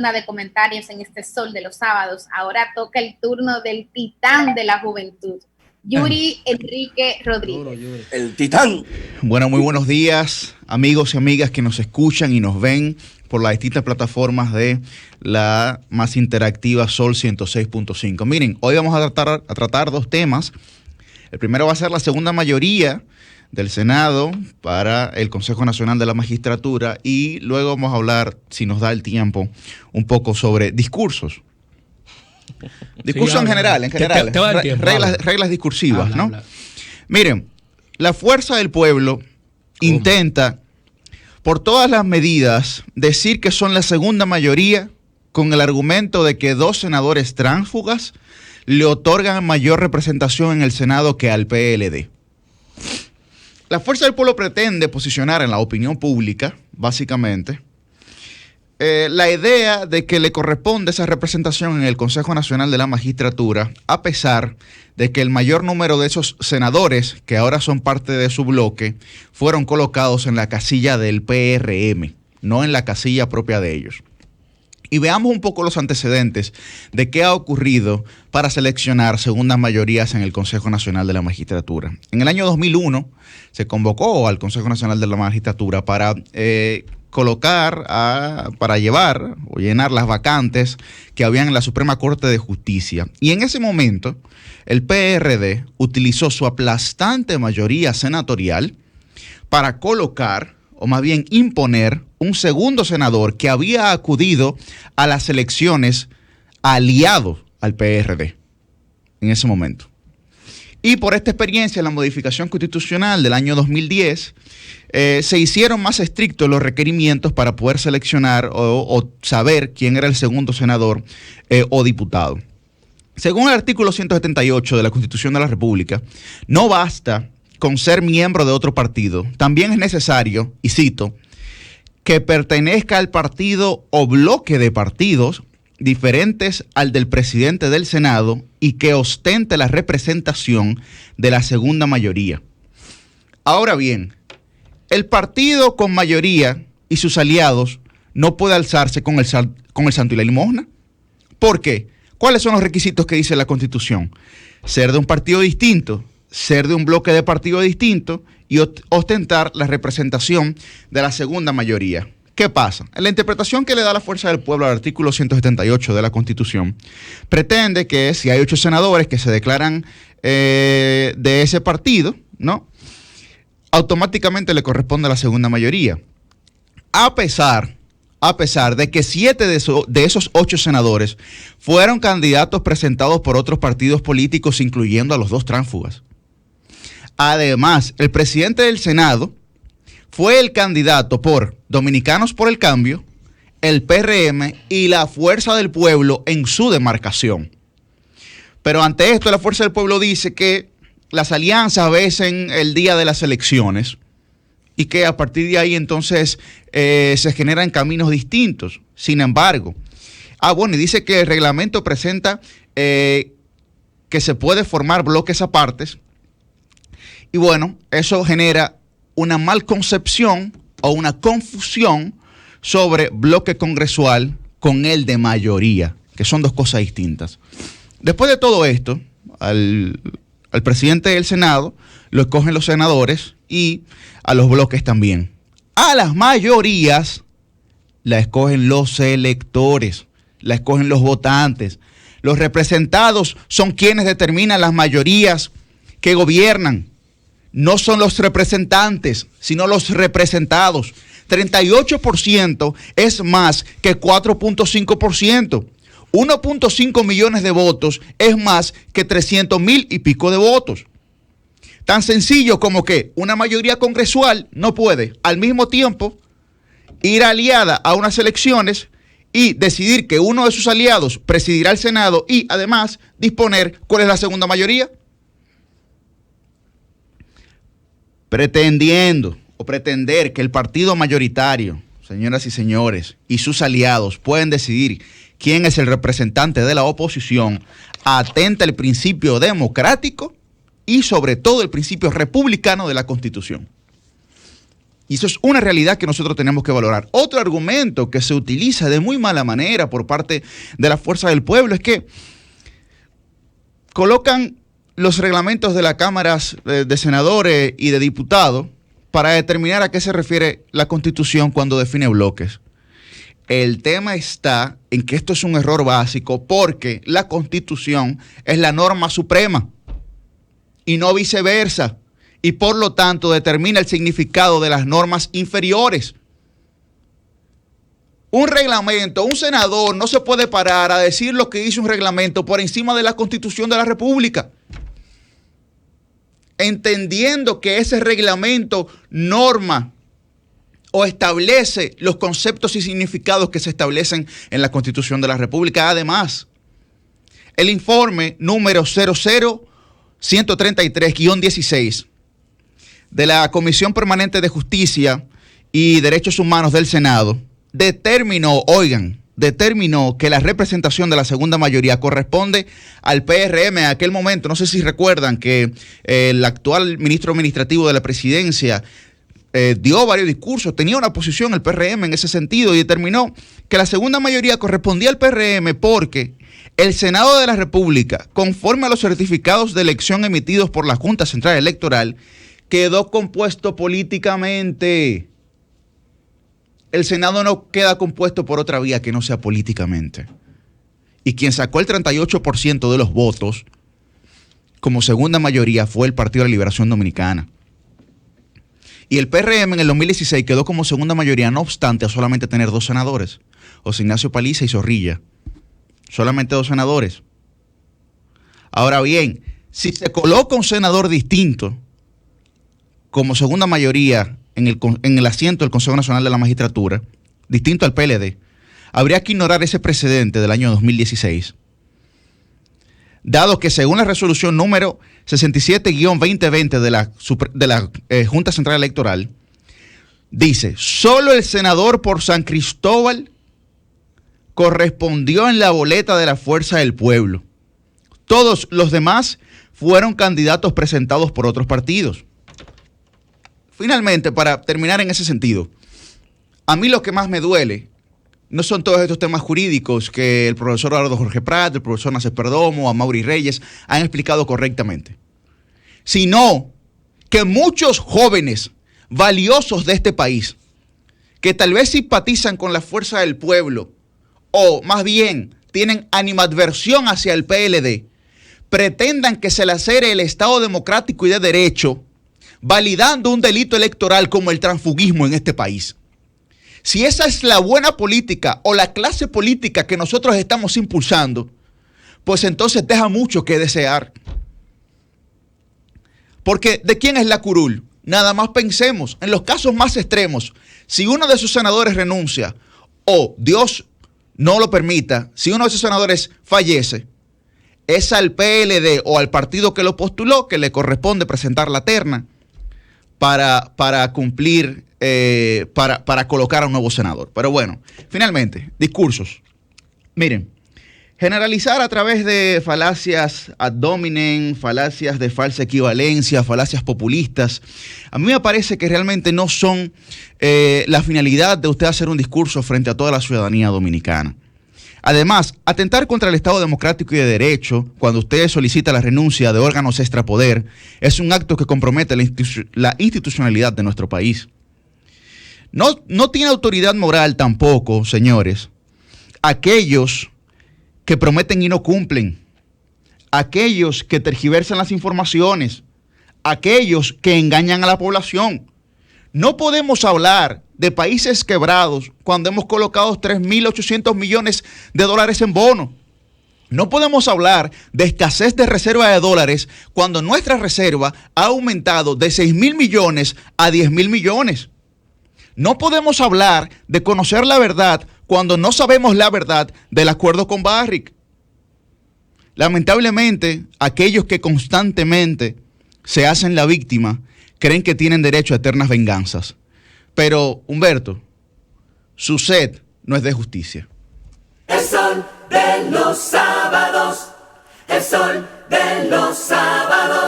de comentarios en este sol de los sábados. Ahora toca el turno del titán de la juventud, Yuri Enrique Rodríguez. El titán. Bueno, muy buenos días, amigos y amigas que nos escuchan y nos ven por las distintas plataformas de la más interactiva Sol 106.5. Miren, hoy vamos a tratar dos temas. El primero va a ser la segunda mayoría del Senado para el Consejo Nacional de la Magistratura y luego vamos a hablar, si nos da el tiempo, un poco sobre discursos. Discursos sí, en general, reglas discursivas, ¿no? Habla. Miren, la fuerza del pueblo intenta, por todas las medidas, decir que son la segunda mayoría con el argumento de que 2 senadores tránsfugas le otorgan mayor representación en el Senado que al PLD. La fuerza del pueblo pretende posicionar en la opinión pública, básicamente, la idea de que le corresponde esa representación en el Consejo Nacional de la Magistratura, a pesar de que el mayor número de esos senadores, que ahora son parte de su bloque, fueron colocados en la casilla del PRM, no en la casilla propia de ellos. Y veamos un poco los antecedentes de qué ha ocurrido para seleccionar segundas mayorías en el Consejo Nacional de la Magistratura. En el año 2001 se convocó al Consejo Nacional de la Magistratura para para llevar o llenar las vacantes que habían en la Suprema Corte de Justicia. Y en ese momento el PRD utilizó su aplastante mayoría senatorial para colocar, o más bien imponer, un segundo senador que había acudido a las elecciones aliado al PRD en ese momento. Y por esta experiencia, en la modificación constitucional del año 2010, se hicieron más estrictos los requerimientos para poder seleccionar o saber quién era el segundo senador o diputado. Según el artículo 178 de la Constitución de la República, no basta con ser miembro de otro partido, también es necesario, y cito, que pertenezca al partido o bloque de partidos diferentes al del presidente del Senado y que ostente la representación de la segunda mayoría. Ahora bien, el partido con mayoría y sus aliados no puede alzarse con el santo y la limosna. ¿Por qué? ¿Cuáles son los requisitos que dice la Constitución? Ser de un partido distinto, ser de un bloque de partido distinto y ostentar la representación de la segunda mayoría. ¿Qué pasa? En la interpretación que le da la fuerza del pueblo al artículo 178 de la Constitución, pretende que si hay 8 senadores que se declaran de ese partido, ¿no?, automáticamente le corresponde a la segunda mayoría. A pesar de que 7 de esos 8 senadores fueron candidatos presentados por otros partidos políticos, incluyendo a los 2 tránsfugas. Además, el presidente del Senado fue el candidato por Dominicanos por el Cambio, el PRM y la Fuerza del Pueblo en su demarcación. Pero ante esto, la Fuerza del Pueblo dice que las alianzas vencen el día de las elecciones y que a partir de ahí entonces se generan caminos distintos. Sin embargo, y dice que el reglamento presenta que se puede formar bloques apartes. Y bueno, eso genera una malconcepción o una confusión sobre bloque congresual con el de mayoría, que son dos cosas distintas. Después de todo esto, al presidente del Senado lo escogen los senadores y a los bloques también. A las mayorías la escogen los electores, la escogen los votantes. Los representados son quienes determinan las mayorías que gobiernan. No son los representantes, sino los representados. 38% es más que 4.5%. 1.5 millones de votos es más que 300,000 y pico de votos. Tan sencillo como que una mayoría congresual no puede al mismo tiempo ir aliada a unas elecciones y decidir que uno de sus aliados presidirá el Senado y además disponer cuál es la segunda mayoría. Pretender que el partido mayoritario, señoras y señores, y sus aliados pueden decidir quién es el representante de la oposición, atenta el principio democrático y sobre todo el principio republicano de la Constitución. Y eso es una realidad que nosotros tenemos que valorar. Otro argumento que se utiliza de muy mala manera por parte de la fuerza del pueblo es que colocan los reglamentos de las cámaras de senadores y de diputados para determinar a qué se refiere la Constitución cuando define bloques. El tema está en que esto es un error básico porque la Constitución es la norma suprema y no viceversa. Y por lo tanto determina el significado de las normas inferiores. Un reglamento, un senador no se puede parar a decir lo que dice un reglamento por encima de la Constitución de la República, entendiendo que ese reglamento norma o establece los conceptos y significados que se establecen en la Constitución de la República. Además, el informe número 00133-16 de la Comisión Permanente de Justicia y Derechos Humanos del Senado determinó que la representación de la segunda mayoría corresponde al PRM. En aquel momento, no sé si recuerdan que el actual ministro administrativo de la presidencia dio varios discursos, tenía una posición el PRM en ese sentido y determinó que la segunda mayoría correspondía al PRM porque el Senado de la República, conforme a los certificados de elección emitidos por la Junta Central Electoral, quedó compuesto políticamente. El Senado no queda compuesto por otra vía que no sea políticamente. Y quien sacó el 38% de los votos como segunda mayoría fue el Partido de la Liberación Dominicana. Y el PRM en el 2016 quedó como segunda mayoría, no obstante a solamente tener 2 senadores, José Ignacio Paliza y Zorrilla. Solamente 2 senadores. Ahora bien, si se coloca un senador distinto como segunda mayoría en el asiento del Consejo Nacional de la Magistratura, distinto al PLD, habría que ignorar ese precedente del año 2016, dado que según la resolución número 67-2020 de la Junta Central Electoral, dice, solo el senador por San Cristóbal correspondió en la boleta de la Fuerza del Pueblo. Todos los demás fueron candidatos presentados por otros partidos. Finalmente, para terminar en ese sentido, a mí lo que más me duele no son todos estos temas jurídicos que el profesor Eduardo Jorge Prat, el profesor Nacer Perdomo, Amaury Reyes han explicado correctamente, sino que muchos jóvenes valiosos de este país, que tal vez simpatizan con la fuerza del pueblo, o más bien tienen animadversión hacia el PLD, pretendan que se lacere el Estado democrático y de derecho, validando un delito electoral como el transfugismo en este país. Si esa es la buena política o la clase política que nosotros estamos impulsando, pues entonces deja mucho que desear. Porque ¿de quién es la curul? Nada más pensemos en los casos más extremos. Si uno de sus senadores renuncia o Dios no lo permita, si uno de sus senadores fallece, es al PLD o al partido que lo postuló que le corresponde presentar la terna para cumplir, para colocar a un nuevo senador. Pero bueno, finalmente, discursos. Miren, generalizar a través de falacias ad hominem, falacias de falsa equivalencia, falacias populistas, a mí me parece que realmente no son la finalidad de usted hacer un discurso frente a toda la ciudadanía dominicana. Además, atentar contra el Estado democrático y de derecho, cuando usted solicita la renuncia de órganos extrapoder, es un acto que compromete la institucionalidad de nuestro país. No tiene autoridad moral tampoco, señores, aquellos que prometen y no cumplen, aquellos que tergiversan las informaciones, aquellos que engañan a la población. No podemos hablar de países quebrados cuando hemos colocado 3.800 millones de dólares en bonos. No podemos hablar de escasez de reserva de dólares cuando nuestra reserva ha aumentado de 6.000 millones a 10.000 millones. No podemos hablar de conocer la verdad cuando no sabemos la verdad del acuerdo con Barrick. Lamentablemente, aquellos que constantemente se hacen la víctima creen que tienen derecho a eternas venganzas. Pero, Humberto, su sed no es de justicia. El sol de los sábados, el sol de los sábados.